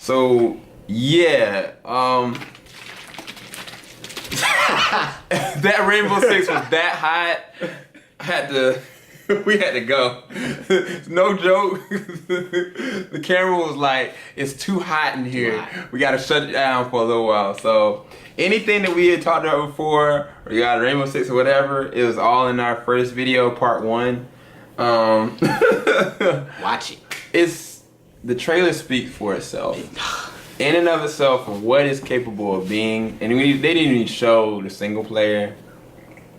So yeah, that Rainbow Six was that hot. We had to go. No joke. The camera was like, it's too hot in here. We gotta shut it down for a little while. So anything that we had talked about before, or you got Rainbow Six or whatever, it was all in our first video, part 1. Watch it. The trailer speaks for itself. In and of itself, of what it's capable of being. And they didn't even show the single player.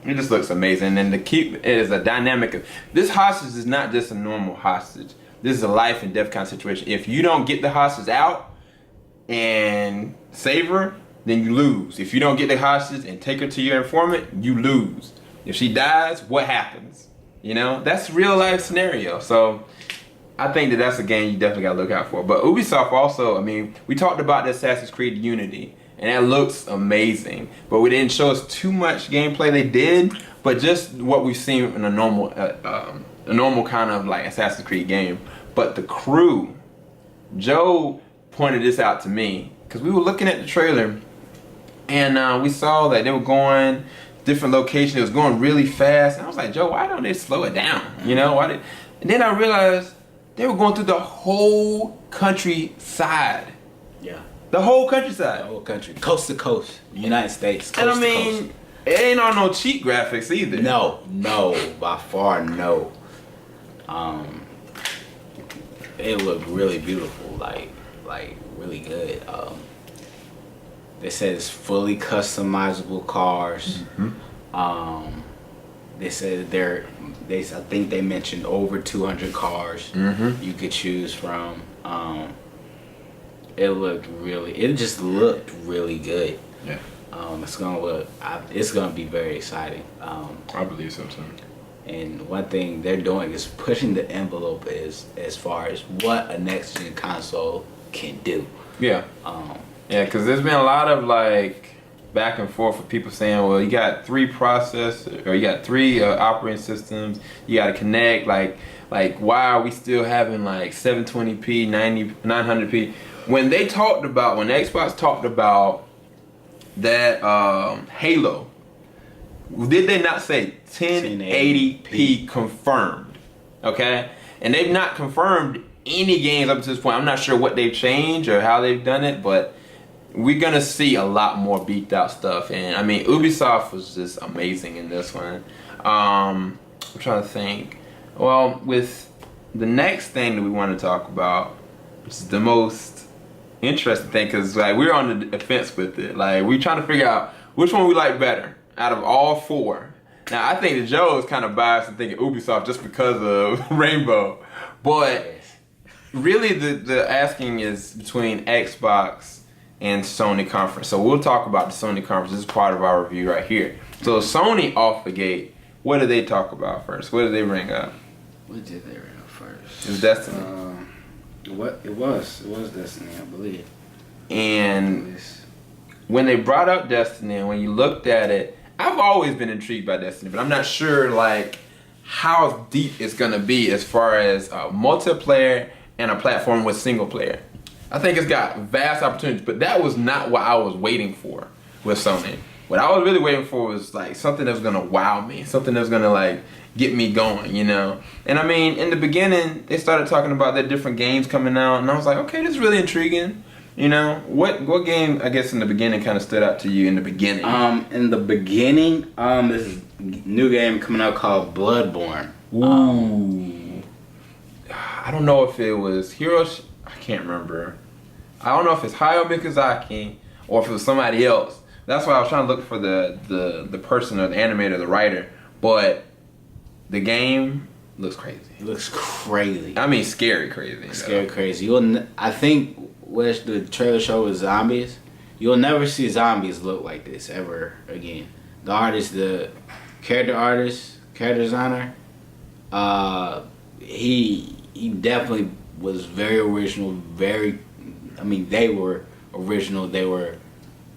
It just looks amazing, and to keep it as a dynamic. This hostage is not just a normal hostage. This is a life and death kind of situation. If you don't get the hostage out and save her, then you lose. If you don't get the hostage and take her to your informant, you lose. If she dies, what happens? You know, that's real life scenario. So I think that's a game you definitely gotta look out for. But Ubisoft also, I mean, we talked about the Assassin's Creed Unity. And that looks amazing, but we didn't show us too much gameplay. They did, but just what we've seen in a normal kind of like Assassin's Creed game. But the crew, Joe pointed this out to me because we were looking at the trailer, and we saw that they were going different locations. It was going really fast, and I was like, Joe, why don't they slow it down? You know, and then I realized they were going through the whole countryside. Yeah. The whole countryside. The whole country. Coast to coast. United States. Coast and I to mean, coast. It ain't on no cheap graphics either. No, by far no. It looked really beautiful, like really good. They said it's fully customizable cars. Mm-hmm. They said I think they mentioned over 200 cars you could choose from. It just looked really good. Yeah. It's gonna be very exciting. I believe so too. And one thing they're doing is pushing the envelope as far as what a next gen console can do. Yeah. Yeah, because there's been a lot of like back and forth with people saying, well, you got 3 processors, or you got 3 operating systems. You got to connect. Like why are we still having like 720p, 900p? When Xbox talked about that Halo, did they not say 1080p confirmed? Okay, and they've not confirmed any games up to this point. I'm not sure what they've changed or how they've done it, but we're gonna see a lot more beefed out stuff. And I mean, Ubisoft was just amazing in this one. I'm trying to think. Well, with the next thing that we want to talk about, which is the most interesting thing, because like we're on the fence with it. Like we're trying to figure out which one we like better out of all 4. Now I think that Joe is kind of biased and thinking Ubisoft just because of Rainbow, but really the asking is between Xbox and Sony Conference. So we'll talk about the Sony Conference. This is part of our review right here. So Sony off the gate, what did they talk about first? What did they bring up? What did they bring up first? It was Destiny. It was Destiny, I believe. And when they brought up Destiny, and when you looked at it, I've always been intrigued by Destiny, but I'm not sure like how deep it's gonna be as far as multiplayer and a platform with single player. I think it's got vast opportunities, but that was not what I was waiting for with Sony. What I was really waiting for was like something that's gonna wow me, something that's gonna like get me going, you know. And I mean, in the beginning, they started talking about their different games coming out, and I was like, okay, this is really intriguing. You know, what game I guess in the beginning kind of stood out to you in the beginning? In the beginning, this is a new game coming out called Bloodborne. Ooh. I don't know if it was Hiroshi. I can't remember. I don't know if it's Hayao Miyazaki or if it was somebody else. That's why I was trying to look for the person or the animator, the writer. But the game looks crazy. It looks crazy. I mean, scary crazy. Scary crazy. I think what the trailer show was zombies. You'll never see zombies look like this ever again. The artist, the character designer, he definitely was very original. They were original. They were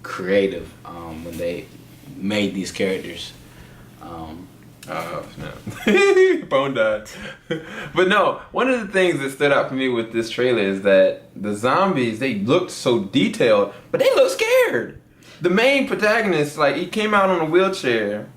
creative when they made these characters. Oh, no. Bone died. But no, one of the things that stood out for me with this trailer is that the zombies, they looked so detailed, but they look scared. The main protagonist, like, he came out on a wheelchair,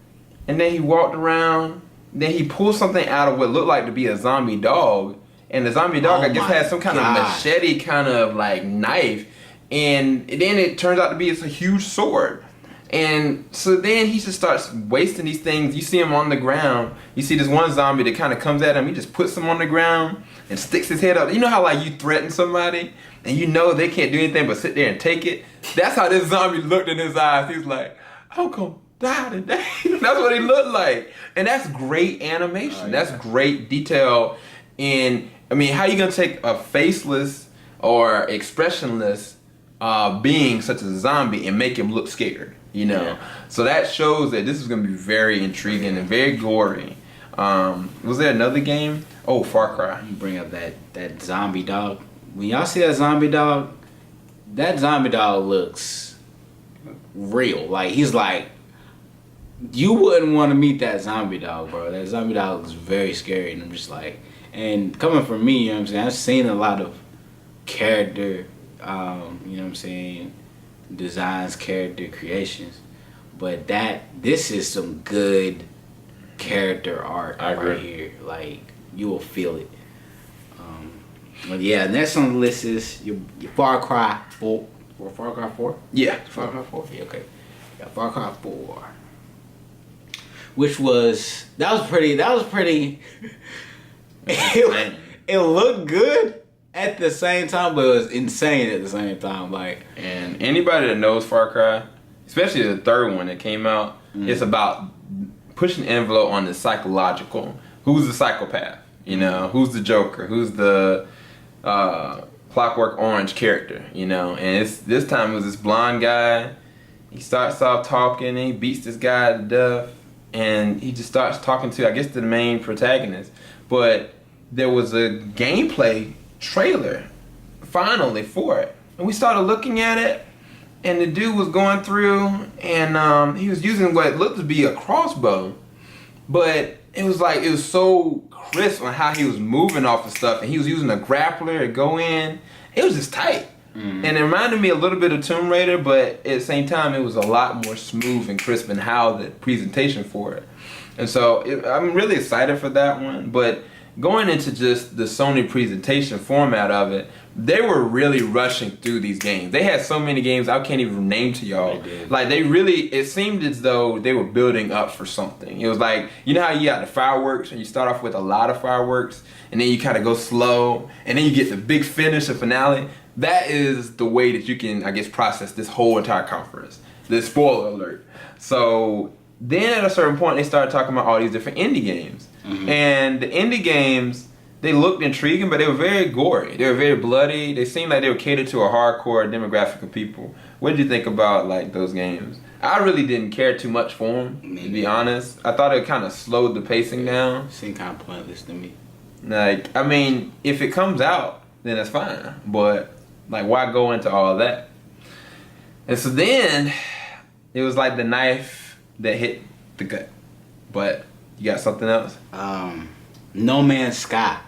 and then he walked around, then he pulled something out of what looked like to be a zombie dog, and the zombie dog, I guess, had some kind of machete kind of, like, knife, and then it turns out to be a huge sword. And so then he just starts wasting these things. You see him on the ground. You see this one zombie that kind of comes at him. He just puts him on the ground and sticks his head up. You know how like you threaten somebody and you know they can't do anything but sit there and take it? That's how this zombie looked in his eyes. He was like, I'm gonna die today. That's what he looked like. And that's great animation. That's great detail. And I mean, how you gonna take a faceless or expressionless being such as a zombie and make him look scared? You know, so that shows that this is going to be very intriguing and very gory. Was there another game? Oh, Far Cry. You bring up that zombie dog. When y'all see that zombie dog looks real. Like, he's like, you wouldn't want to meet that zombie dog, bro. That zombie dog looks very scary. And I'm just like, and coming from me, you know what I'm saying? I've seen a lot of character, you know what I'm saying? Designs, character creations, but this is some good character art right here. Like, you will feel it. But yeah, next on the list is your Far Cry 4. Or Far Cry 4? Yeah, Far Cry 4. Yeah, okay. Yeah, Far Cry 4, which was pretty. It looked good at the same time, but it was insane at the same time. Like, and anybody that knows Far Cry, especially the third one that came out, it's about pushing the envelope on the psychological. Who's the psychopath? You know, who's the Joker? Who's the Clockwork Orange character? You know, and this time it was this blonde guy. He starts off talking, and he beats this guy to death, and he just starts talking to, I guess, the main protagonist. But there was a gameplay trailer finally for it, and we started looking at it, and the dude was going through, and he was using what looked to be a crossbow, but it was so crisp on how he was moving off of stuff, and he was using a grappler to go in. It was just tight. And it reminded me a little bit of Tomb Raider, but at the same time it was a lot more smooth and crisp in how the presentation for it. And so I'm really excited for that one. But going into just the Sony presentation format of it, they were really rushing through these games. They had so many games I can't even name to y'all. Like, it seemed as though they were building up for something. It was like, you know how you got the fireworks and you start off with a lot of fireworks and then you kind of go slow and then you get the big finish, the finale. That is the way that you can, I guess, process this whole entire conference. The spoiler alert. So then at a certain point, they started talking about all these different indie games. And the indie games, they looked intriguing, but they were very gory. They were very bloody. They seemed like they were catered to a hardcore demographic of people. What did you think about, like, those games? I really didn't care too much for them, to be honest. I thought it kind of slowed the pacing down. It seemed kind of pointless to me. Like, I mean, if it comes out, then that's fine. But, like, why go into all of that? And so then, it was like the knife that hit the gut. But you got something else? No Man's Sky.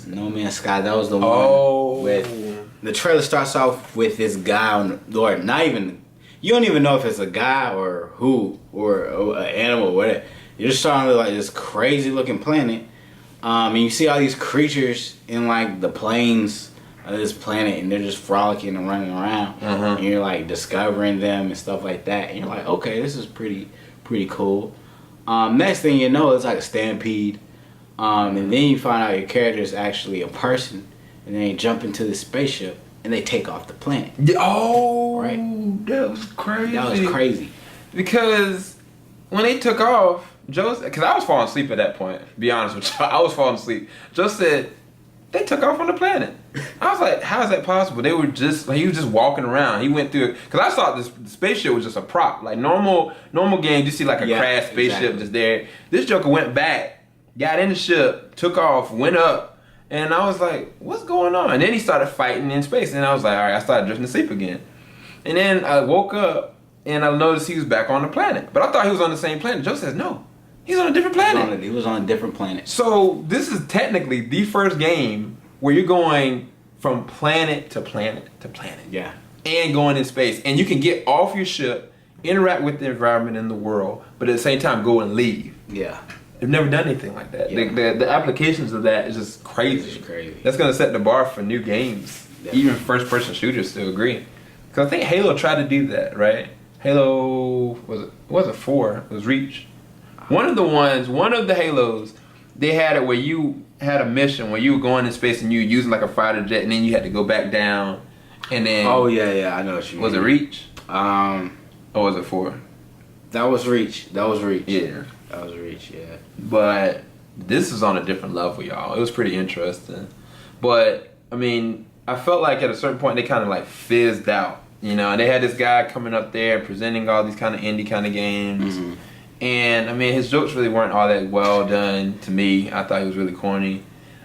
No Man's Sky. That was the one with the trailer starts off with this guy on, or not even, you don't even know if it's a guy or who or an animal or whatever. You're just starting to like this crazy looking planet, and you see all these creatures in like the plains of this planet, and they're just frolicking and running around, and you're like discovering them and stuff like that, and you're like, okay, this is pretty cool. Next thing you know, it's like a stampede, and then you find out your character is actually a person, and then you jump into the spaceship and they take off the planet. Oh, right. That was crazy. That was crazy. Because when they took off, Joe, because I was falling asleep at that point, to be honest with you, I was falling asleep. Joe said, they took off on the planet. I was like, how is that possible? They were just, like, he was just walking around. He went through it. Because I thought the spaceship was just a prop. Like normal games, you see like a crashed spaceship just there. This Joker went back, got in the ship, took off, went up. And I was like, what's going on? And then he started fighting in space. And I was like, all right, I started drifting to sleep again. And then I woke up and I noticed he was back on the planet. But I thought he was on the same planet. Joe says, no, He's on a different planet. He was on a different planet. So this is technically the first game where you're going from planet to planet to planet. Yeah. And going in space. And you can get off your ship, interact with the environment in the world, but at the same time go and leave. Yeah. They've never done anything like that. Yeah. The applications of that is just crazy. It's crazy. That's going to set the bar for new games. Definitely. Even first-person shooters still agree. Because I think Halo tried to do that, right? Halo, was it 4? It was Reach. One of the Halos, they had it where you had a mission where you were going in space and you were using like a fighter jet and then you had to go back down and then... Oh, yeah, I know what you mean. Was it Reach? Or was it 4? That was Reach. Yeah. That was Reach, yeah. But this is on a different level, y'all. It was pretty interesting. But, I mean, I felt like at a certain point they kind of like fizzed out. You know, and they had this guy coming up there presenting all these kind of indie kind of games. Mm-hmm. And, I mean, his jokes really weren't all that well done to me. I thought he was really corny.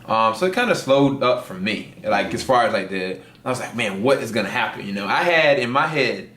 So it kind of slowed up for me. Like, as far as like I was like, man, what is going to happen? You know, I had in my head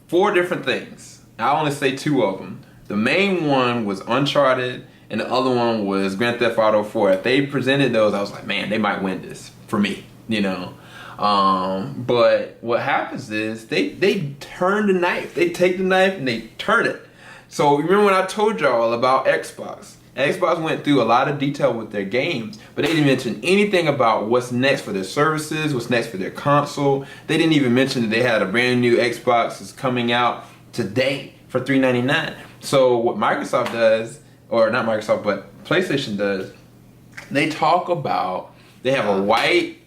4 different things. I only say 2 of them. The main one was Uncharted, and the other one was Grand Theft Auto 4. If they presented those, I was like, man, they might win this for me, you know. But what happens is they turn the knife. They take the knife and they turn it. So remember when I told y'all about Xbox? Xbox went through a lot of detail with their games, but they didn't mention anything about what's next for their services, what's next for their console. They didn't even mention that they had a brand new Xbox is coming out today for $399. So what Microsoft does, or not Microsoft, but PlayStation does, they talk about they have a white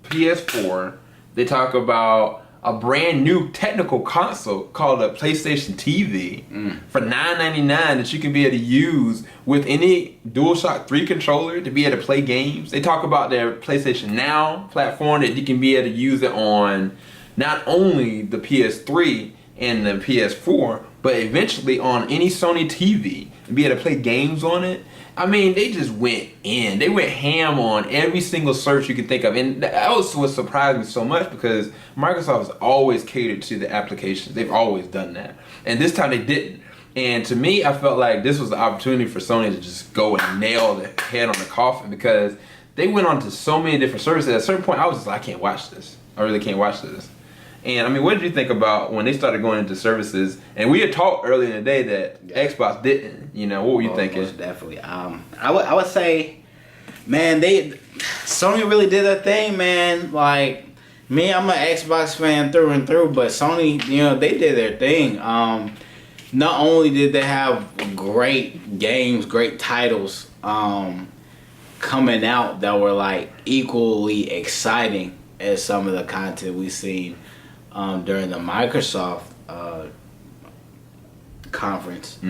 PS4. They talk about a brand new technical console called a PlayStation TV for $9.99 that you can be able to use with any DualShock 3 controller to be able to play games. They talk about their PlayStation Now platform that you can be able to use it on not only the PS3 and the PS4, but eventually on any Sony TV and be able to play games on it. I mean, they just went in. They went ham on every single search you could think of. And that was what surprised me so much because Microsoft has always catered to the applications. They've always done that. And this time they didn't. And to me, I felt like this was the opportunity for Sony to just go and nail the head on the coffin because they went on to so many different services. At a certain point, I was just like, I can't watch this. I really can't watch this. And I mean, what did you think about when they started going into services? And we had talked earlier in the day that Xbox didn't. You know, what were you thinking? Most definitely. I would say, man, Sony really did their thing, man. Like me, I'm an Xbox fan through and through, but Sony, you know, they did their thing. Not only did they have great games, great titles coming out that were like equally exciting as some of the content we've seen during the Microsoft conference.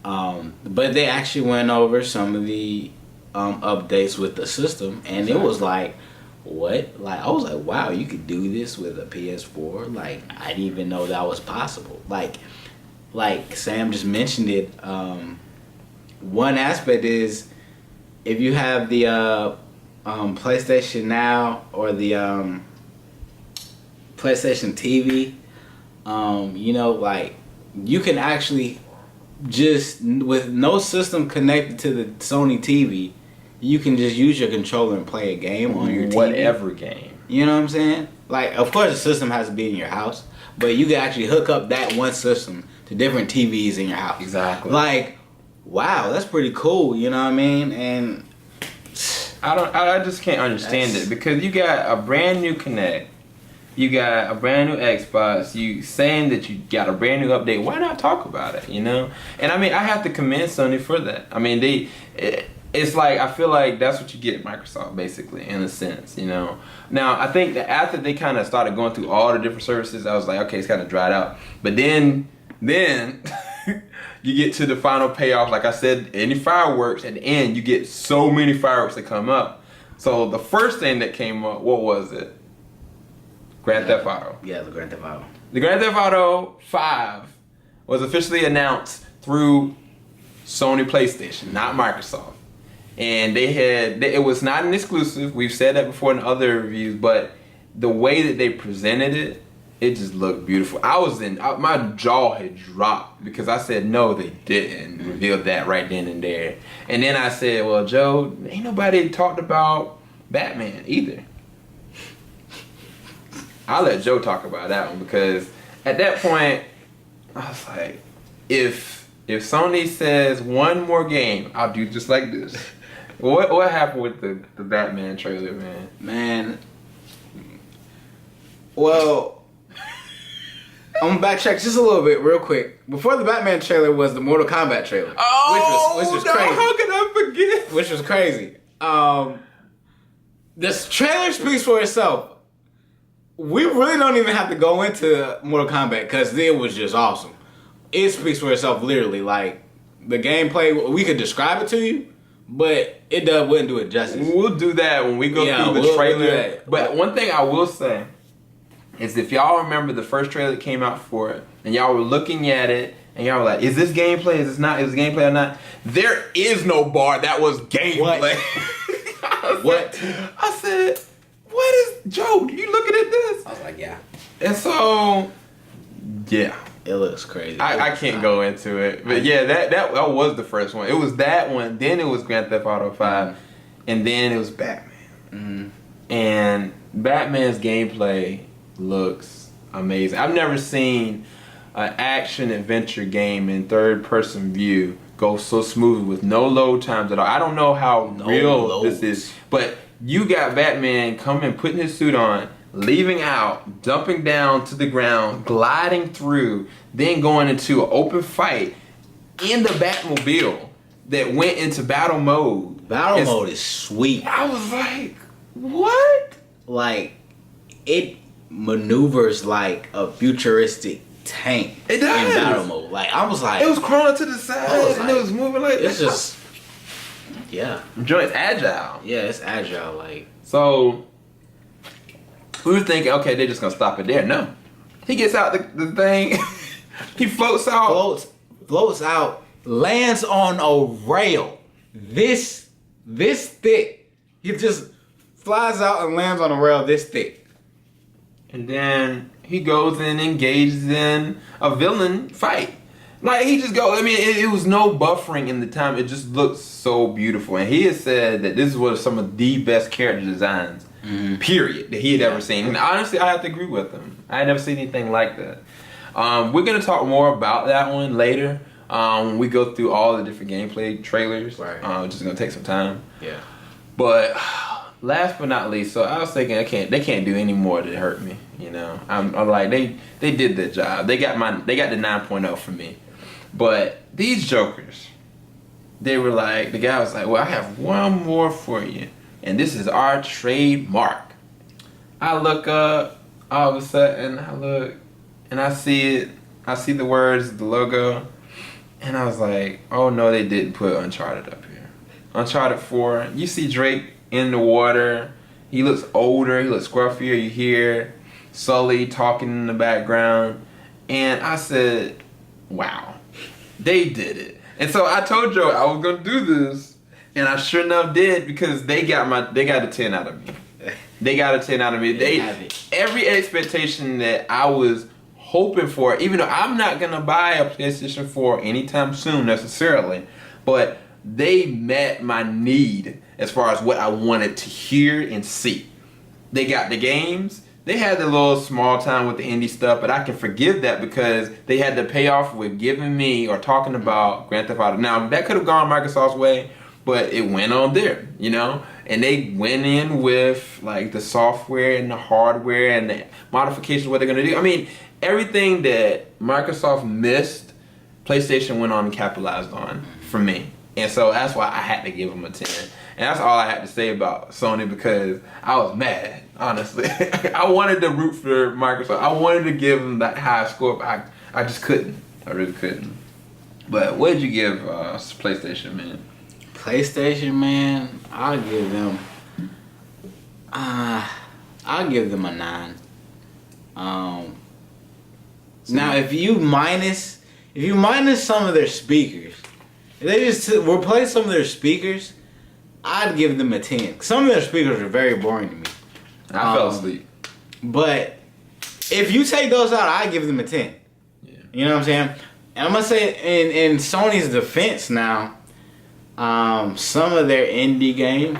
But they actually went over some of the updates with the system, and it was like, what? Like, I was like, wow, you could do this with a PS4? Like, I didn't even know that was possible. Like Sam just mentioned it, one aspect is if you have the PlayStation Now or the PlayStation TV, you know, like you can actually just with no system connected to the Sony TV, you can just use your controller and play a game on your TV. Whatever game. You know what I'm saying? Like, of course the system has to be in your house, but you can actually hook up that one system to different TVs in your house. Exactly. Like, wow, that's pretty cool, you know what I mean? And I just can't understand it because you got a brand new Kinect. You got a brand new Xbox. You saying that you got a brand new update. Why not talk about it, you know? And I mean, I have to commend Sony for that. I mean, it's like, I feel like that's what you get at Microsoft, basically, in a sense, you know? Now, I think that after they kind of started going through all the different services, I was like, okay, it's kind of dried out. But then you get to the final payoff. Like I said, any fireworks, at the end, you get so many fireworks that come up. So the first thing that came up, what was it? Grand Theft Auto. Yeah, the Grand Theft Auto. The Grand Theft Auto 5 was officially announced through Sony PlayStation, not Microsoft. And it was not an exclusive. We've said that before in other reviews, but the way that they presented it it just looked beautiful. My jaw had dropped because I said no, they didn't reveal that right then and there. And then I said, well, Joe, ain't nobody talked about Batman either. I'll let Joe talk about that one because at that point, I was like, if Sony says one more game, I'll do just like this. What happened with the Batman trailer, man? Man, well, I'm gonna backtrack just a little bit real quick. Before the Batman trailer was the Mortal Kombat trailer. Oh, which was no, crazy. how could I forget? Which was crazy. This trailer speaks for itself. We really don't even have to go into Mortal Kombat because it was just awesome. It speaks for itself, literally. Like, the gameplay, we could describe it to you, but it wouldn't do it justice. We'll do that when we go through the trailer. We'll do that. But one thing I will say is if y'all remember the first trailer that came out for it, and y'all were looking at it, and y'all were like, is this gameplay? Is this not? Is this gameplay or not? There is no bar that was gameplay. What? I said, what is, Joe, you looking at this? I was like, yeah. And so, yeah. It looks crazy. I can't go into it. But yeah, that was the first one. It was that one, then it was Grand Theft Auto 5, and then it was Batman. Mm-hmm. And Batman's gameplay looks amazing. I've never seen an action adventure game in third person view go so smooth with no load times at all. I don't know how real this is, but you got Batman coming, putting his suit on, leaving out, dumping down to the ground, gliding through, then going into an open fight in the Batmobile that went into battle mode. Battle mode is sweet. I was like, what? Like, it maneuvers like a futuristic tank. It does. In battle mode. Like, I was like, it was crawling to the side and it was moving like it's that. just, yeah. Joint's agile. Yeah, it's agile. Like, so we were thinking, okay, they're just gonna stop it there. No, he gets out the thing. He floats out. Floats out. Lands on a rail. This thick. He just flies out and lands on a rail this thick. And then he goes and engages in a villain fight. Like, he just goes, I mean, it was no buffering in the time. It just looks so beautiful. And he has said that this was some of the best character designs, period, that he had ever seen. And honestly, I have to agree with him. I had never seen anything like that. We're going to talk more about that one later. When we go through all the different gameplay trailers. Right. Which is going to take some time. Yeah. But last but not least, so I was thinking, they can't do any more to hurt me. You know, I'm like, they did their job. They got the 9.0 from me. But these jokers, they were like, the guy was like, well, I have one more for you, and this is our trademark. I look up, all of a sudden, I look, and I see it. I see the words, the logo, and I was like, oh no, they didn't put Uncharted up here. Uncharted 4, you see Drake in the water. He looks older, he looks scruffier. You hear Sully talking in the background, and I said, wow. They did it. And so I told Joe I was gonna do this, and I sure enough did, because they got a 10 out of me. They got a 10 out of me. Every expectation that I was hoping for, even though I'm not gonna buy a PlayStation 4 anytime soon necessarily, but they met my need as far as what I wanted to hear and see. They got the games. They had the little small time with the indie stuff, but I can forgive that because they had the payoff with giving me or talking about Grand Theft Auto. Now, that could have gone Microsoft's way, but it went on there, you know? And they went in with like the software and the hardware and the modifications, what they're going to do. I mean, everything that Microsoft missed, PlayStation went on and capitalized on for me. And so that's why I had to give them a 10. And that's all I had to say about Sony, because I was mad, honestly. I wanted to root for Microsoft. I wanted to give them that high score, but I just couldn't. I really couldn't. But what did you give PlayStation, man? PlayStation, man, I'll give them a 9. Now if you minus some of their speakers, if they just replace some of their speakers, I'd give them a 10. Some of their speakers are very boring to me. I fell asleep. But If you take those out, I give them a 10. Yeah. You know what I'm saying? And I'm gonna say in Sony's defense now, some of their indie games,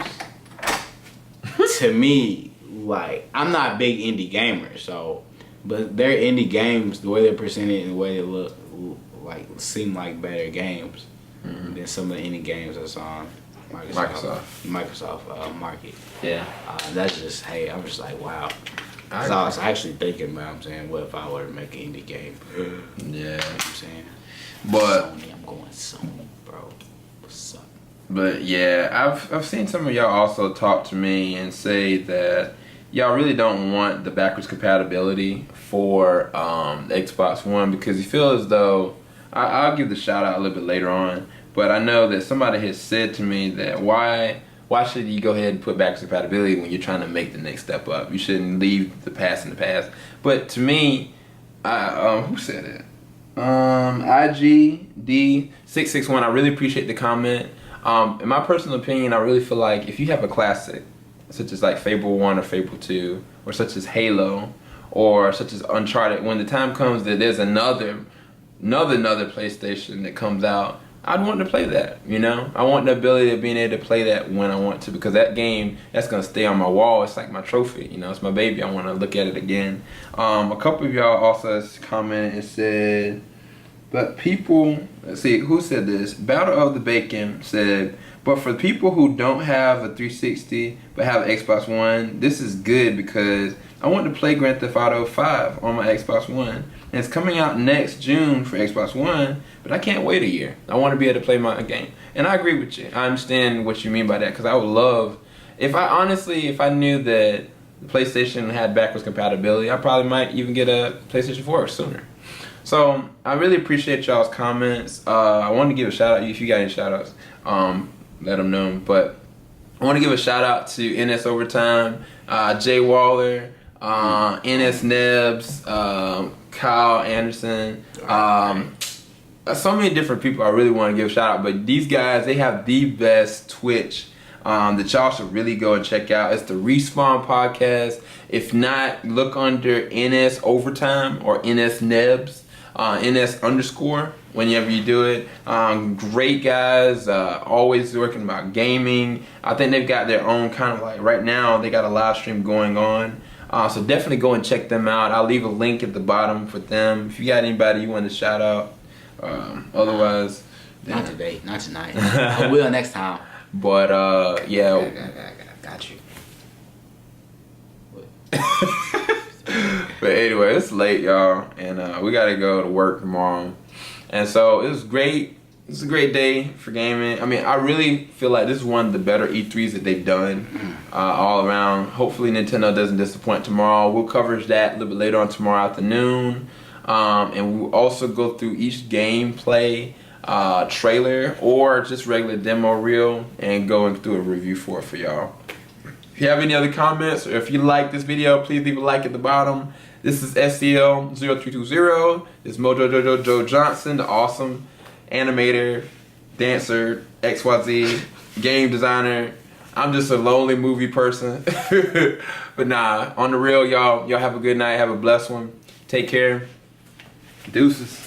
to me, like I'm not a big indie gamer, so but their indie games, the way they're presented and the way they look, like seem like better games than some of the indie games that's on Microsoft market. Yeah. That's just I'm just like wow. Cause I was actually thinking about, I'm saying, what if I were to make an indie game? Yeah. You know what I'm saying? But Sony, I'm going Sony, bro. What's up? But yeah, I've seen some of y'all also talk to me and say that y'all really don't want the backwards compatibility for the Xbox One because you feel as though I'll give the shout out a little bit later on, but I know that somebody has said to me that why should you go ahead and put backwards compatibility when you're trying to make the next step up? You shouldn't leave the past in the past. But to me, who said it? IGD661. I really appreciate the comment. In my personal opinion, I really feel like if you have a classic, such as like Fable 1 or Fable 2, or such as Halo, or such as Uncharted, when the time comes that there's another PlayStation that comes out, I'd want to play that, you know? I want the ability of being able to play that when I want to because that game, that's going to stay on my wall. It's like my trophy, you know? It's my baby. I want to look at it again. A couple of y'all also commented and said, but people, let's see, who said this? Battle of the Bacon said, but for people who don't have a 360 but have an Xbox One, this is good because I want to play Grand Theft Auto 5 on my Xbox One. And it's coming out next June for Xbox One, but I can't wait a year. I want to be able to play my game. And I agree with you. I understand what you mean by that because I would love, if I knew that the PlayStation had backwards compatibility, I probably might even get a PlayStation 4 sooner. So I really appreciate y'all's comments. I want to give a shout out. If you got any shout outs, let them know. But I want to give a shout out to NS Overtime, Jay Waller, NS Nebs, Kyle Anderson, so many different people I really want to give a shout out. But these guys, they have the best Twitch that y'all should really go and check out. It's the Respawn Podcast. If not, look under NS Overtime or NS Nebs, NS _ whenever you do it. Great guys, always working about gaming. I think they've got their own kind of like, right now they got a live stream going on. So definitely go and check them out. I'll leave a link at the bottom for them. If you got anybody you want to shout out. Otherwise, not today, not tonight. I will next time. But yeah. Got you. But anyway, it's late, y'all, and we gotta go to work tomorrow. And so it was great. It's a great day for gaming. I mean, I really feel like this is one of the better E3s that they've done all around. Hopefully Nintendo doesn't disappoint tomorrow. We'll cover that a little bit later on tomorrow afternoon. And we'll also go through each gameplay trailer or just regular demo reel and going through a review for it for y'all. If you have any other comments or if you like this video, please leave a like at the bottom. This is SCL0320. This is Mojo Joe Johnson, the awesome animator, dancer, XYZ, game designer. I'm just a lonely movie person. But nah, on the real, y'all have a good night. Have a blessed one. Take care. Deuces.